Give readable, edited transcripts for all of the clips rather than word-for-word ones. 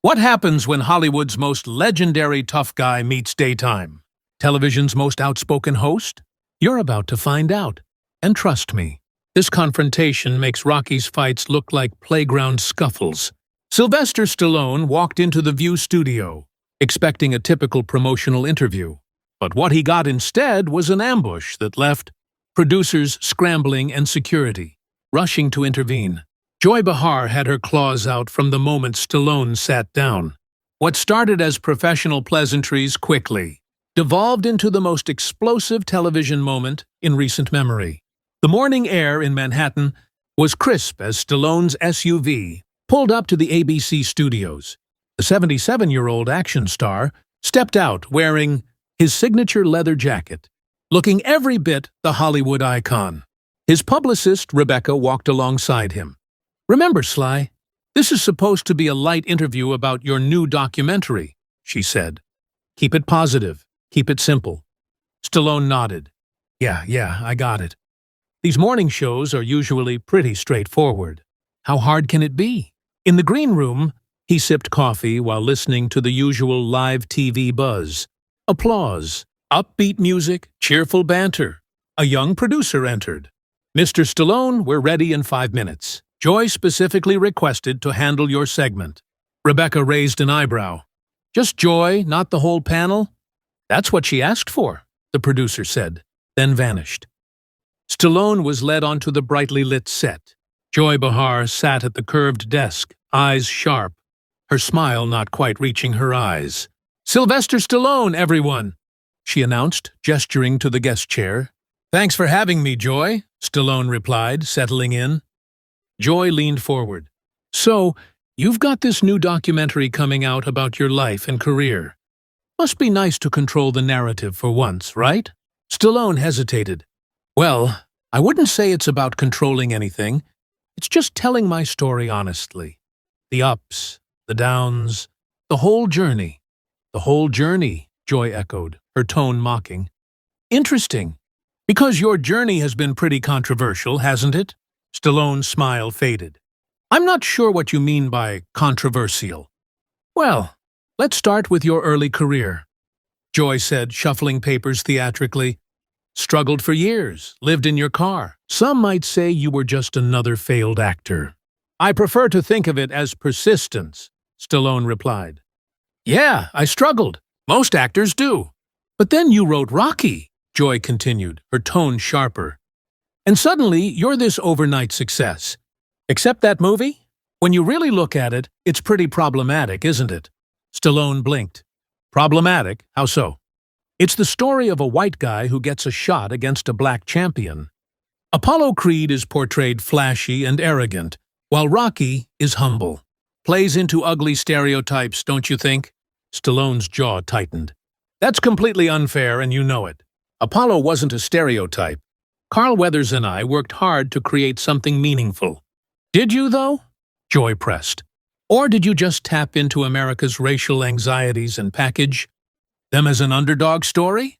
What happens when Hollywood's most legendary tough guy meets daytime? Television's most outspoken host? You're about to find out. And trust me, this confrontation makes Rocky's fights look like playground scuffles. Sylvester Stallone walked into the View studio, expecting a typical promotional interview. But what he got instead was an ambush that left producers scrambling and security rushing to intervene. Joy Behar had her claws out from the moment Stallone sat down. What started as professional pleasantries quickly devolved into the most explosive television moment in recent memory. The morning air in Manhattan was crisp as Stallone's SUV pulled up to the ABC studios. The 77-year-old action star stepped out wearing his signature leather jacket, looking every bit the Hollywood icon. His publicist, Rebecca, walked alongside him. "Remember, Sly, this is supposed to be a light interview about your new documentary," she said. "Keep it positive. Keep it simple." Stallone nodded. Yeah, I got it. These morning shows are usually pretty straightforward. How hard can it be?" In the green room, he sipped coffee while listening to the usual live TV buzz. Applause, upbeat music, cheerful banter. A young producer entered. "Mr. Stallone, we're ready in 5 minutes. Joy specifically requested to handle your segment." Rebecca raised an eyebrow. "Just Joy, not the whole panel?" "That's what she asked for," the producer said, then vanished. Stallone was led onto the brightly lit set. Joy Behar sat at the curved desk, eyes sharp, her smile not quite reaching her eyes. "Sylvester Stallone, everyone," she announced, gesturing to the guest chair. "Thanks for having me, Joy," Stallone replied, settling in. Joy leaned forward. "So, you've got this new documentary coming out about your life and career. Must be nice to control the narrative for once, right?" Stallone hesitated. "Well, I wouldn't say it's about controlling anything. It's just telling my story honestly. The ups, the downs, the whole journey." "The whole journey," Joy echoed, her tone mocking. "Interesting. Because your journey has been pretty controversial, hasn't it?" Stallone's smile faded. "I'm not sure what you mean by controversial." "Well, let's start with your early career," Joy said, shuffling papers theatrically. "Struggled for years, lived in your car. Some might say you were just another failed actor." "I prefer to think of it as persistence," Stallone replied. "Yeah, I struggled. Most actors do." "But then you wrote Rocky," Joy continued, her tone sharper. "And suddenly you're this overnight success. Except that movie? When you really look at it, it's pretty problematic, isn't it?" Stallone blinked. "Problematic? How so?" "It's the story of a white guy who gets a shot against a black champion. Apollo Creed is portrayed flashy and arrogant, while Rocky is humble. Plays into ugly stereotypes, don't you think?" Stallone's jaw tightened. "That's completely unfair, and you know it. Apollo wasn't a stereotype. Carl Weathers and I worked hard to create something meaningful." "Did you, though?" Joy pressed. "Or did you just tap into America's racial anxieties and package them as an underdog story?"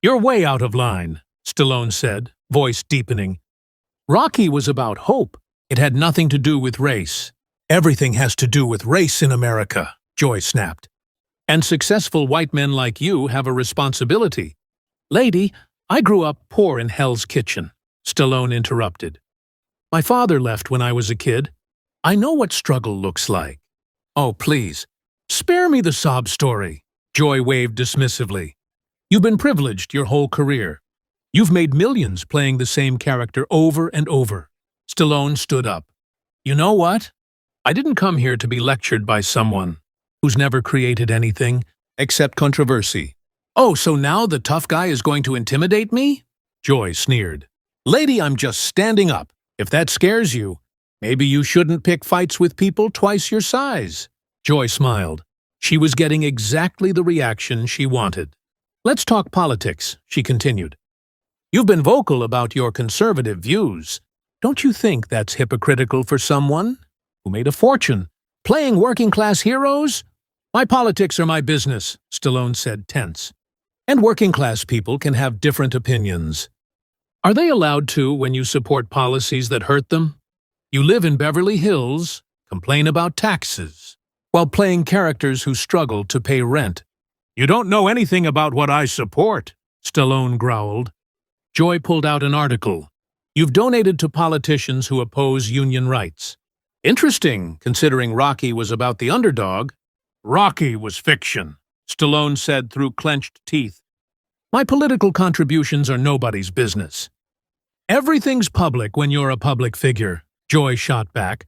"You're way out of line," Stallone said, voice deepening. "Rocky was about hope. It had nothing to do with race." "Everything has to do with race in America," Joy snapped. "And successful white men like you have a responsibility." "Lady, I grew up poor in Hell's Kitchen," Stallone interrupted. "My father left when I was a kid. I know what struggle looks like." "Oh, please, spare me the sob story," Joy waved dismissively. "You've been privileged your whole career. You've made millions playing the same character over and over." Stallone stood up. "You know what? I didn't come here to be lectured by someone who's never created anything except controversy." "Oh, so now the tough guy is going to intimidate me?" Joy sneered. "Lady, I'm just standing up. If that scares you, maybe you shouldn't pick fights with people twice your size." Joy smiled. She was getting exactly the reaction she wanted. "Let's talk politics," she continued. "You've been vocal about your conservative views. Don't you think that's hypocritical for someone who made a fortune playing working-class heroes?" "My politics are my business," Stallone said, tense. "And working-class people can have different opinions." "Are they allowed to when you support policies that hurt them? You live in Beverly Hills, complain about taxes. while playing characters who struggle to pay rent. "You don't know anything about what I support," Stallone growled. Joy pulled out an article. "You've donated to politicians who oppose union rights." "Interesting, considering Rocky was about the underdog." "Rocky was fiction," Stallone said through clenched teeth. "My political contributions are nobody's business." "Everything's public when you're a public figure," Joy shot back.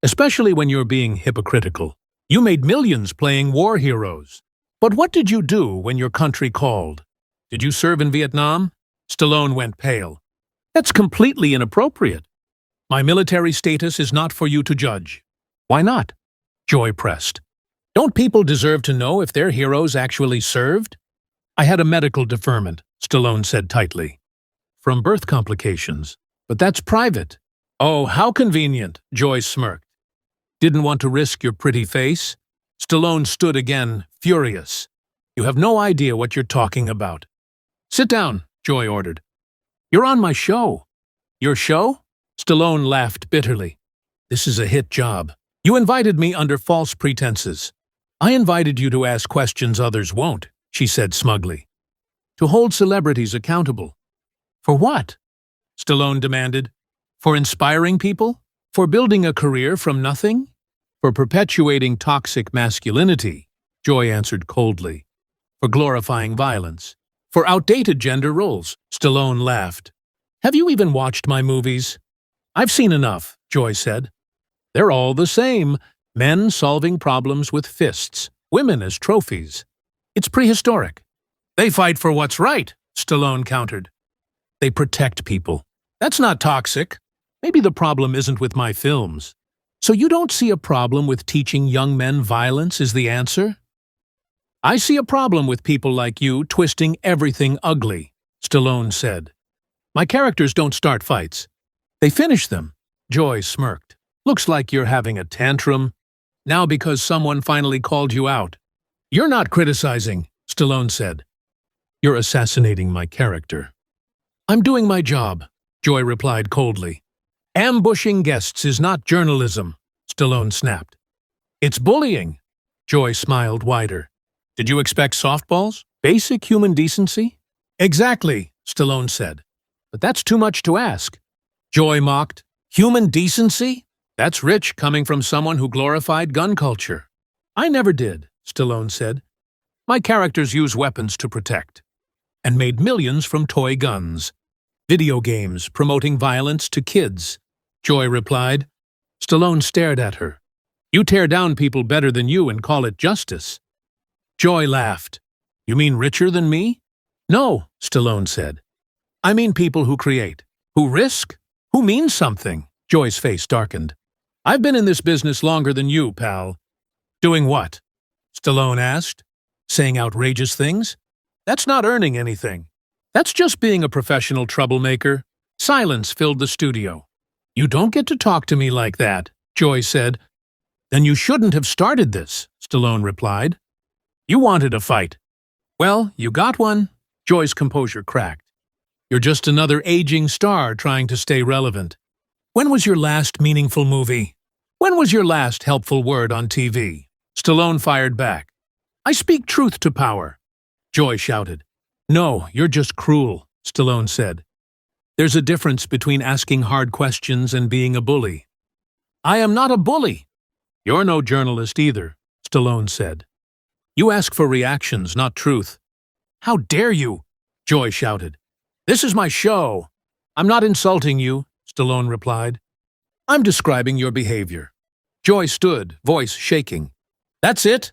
"Especially when you're being hypocritical. You made millions playing war heroes. But what did you do when your country called? Did you serve in Vietnam?" Stallone went pale. "That's completely inappropriate. My military status is not for you to judge." "Why not?" Joy pressed. "Don't people deserve to know if their heroes actually served?" "I had a medical deferment," Stallone said tightly. "From birth complications. But that's private." "Oh, how convenient," Joy smirked. "Didn't want to risk your pretty face?" Stallone stood again, furious. "You have no idea what you're talking about." "Sit down," Joy ordered. "You're on my show." "Your show?" Stallone laughed bitterly. "This is a hit job. You invited me under false pretenses." "I invited you to ask questions others won't," she said smugly. "To hold celebrities accountable." "For what?" Stallone demanded. "For inspiring people? For building a career from nothing? For perpetuating toxic masculinity," Joy answered coldly. "For glorifying violence. For outdated gender roles," Stallone laughed. "Have you even watched my movies?" "I've seen enough," Joy said. "They're all the same. Men solving problems with fists, women as trophies. It's prehistoric." "They fight for what's right," Stallone countered. "They protect people. That's not toxic. Maybe the problem isn't with my films. So you don't see a problem with teaching young men violence is the answer?" "I see a problem with people like you twisting everything ugly," Stallone said. "My characters don't start fights. They finish them." Joy smirked. "Looks like you're having a tantrum. Now because someone finally called you out." "You're not criticizing," Stallone said. "You're assassinating my character." "I'm doing my job," Joy replied coldly. "Ambushing guests is not journalism," Stallone snapped. "It's bullying." Joy smiled wider. "Did you expect softballs? Basic human decency?" "Exactly," Stallone said. "But that's too much to ask." Joy mocked. "Human decency? That's rich coming from someone who glorified gun culture." "I never did," Stallone said. "My characters use weapons to protect. And made millions from toy guns. Video games promoting violence to kids." Joy replied. Stallone stared at her. "You tear down people better than you and call it justice." Joy laughed. "You mean richer than me?" "No," Stallone said. "I mean people who create, who risk, who mean something." Joy's face darkened. "I've been in this business longer than you, pal." "Doing what?" Stallone asked. "Saying outrageous things? That's not earning anything. That's just being a professional troublemaker." Silence filled the studio. "You don't get to talk to me like that," Joy said. "Then you shouldn't have started this," Stallone replied. "You wanted a fight." "Well, you got one." Joy's composure cracked. "You're just another aging star trying to stay relevant. When was your last meaningful movie? When was your last helpful word on TV?" Stallone fired back. "I speak truth to power." Joy shouted. "No, you're just cruel," Stallone said. "There's a difference between asking hard questions and being a bully." "I am not a bully." "You're no journalist either," Stallone said. "You ask for reactions, not truth." "How dare you?" Joy shouted. "This is my show." "I'm not insulting you," Stallone replied. "I'm describing your behavior." Joy stood, voice shaking. "That's it?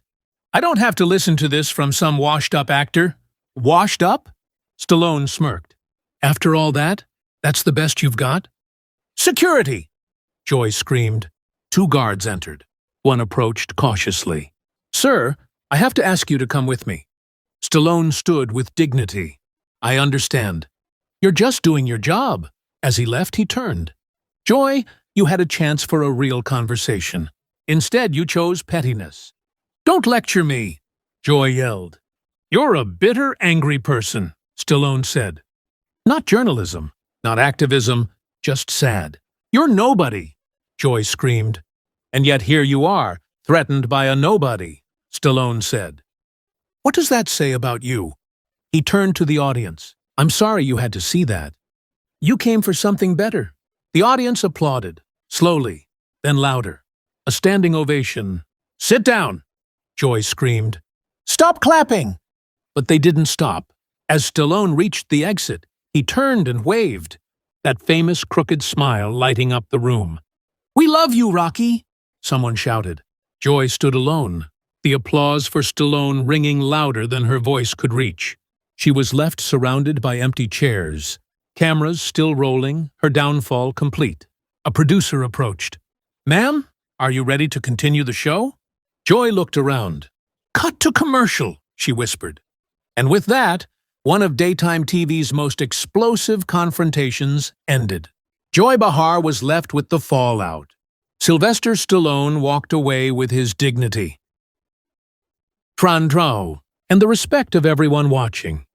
I don't have to listen to this from some washed-up actor." "Washed up?" Stallone smirked. "After all that, that's the best you've got?" "Security!" Joy screamed. 2 guards entered. One approached cautiously. "Sir, I have to ask you to come with me." Stallone stood with dignity. "I understand. You're just doing your job." As he left, he turned. "Joy, you had a chance for a real conversation. Instead, you chose pettiness." "Don't lecture me," Joy yelled. "You're a bitter, angry person," Stallone said. "Not journalism, not activism, just sad." "You're nobody," Joy screamed. "And yet here you are, threatened by a nobody, Stallone said. What does that say about you? He turned to the audience. I'm sorry you had to see that. You came for something better. The audience applauded, slowly, then louder. A standing ovation. Sit down, Joy screamed. Stop clapping! But they didn't stop. As Stallone reached the exit, he turned and waved, that famous crooked smile lighting up the room. We love you, Rocky, someone shouted. Joy stood alone, the applause for Stallone ringing louder than her voice could reach. She was left surrounded by empty chairs, cameras still rolling, her downfall complete. A producer approached. Ma'am, are you ready to continue the show? Joy looked around. Cut to commercial, she whispered. And with that, one of daytime TV's most explosive confrontations ended. Joy Behar was left with the fallout. Sylvester Stallone walked away with his dignity, and the respect of everyone watching.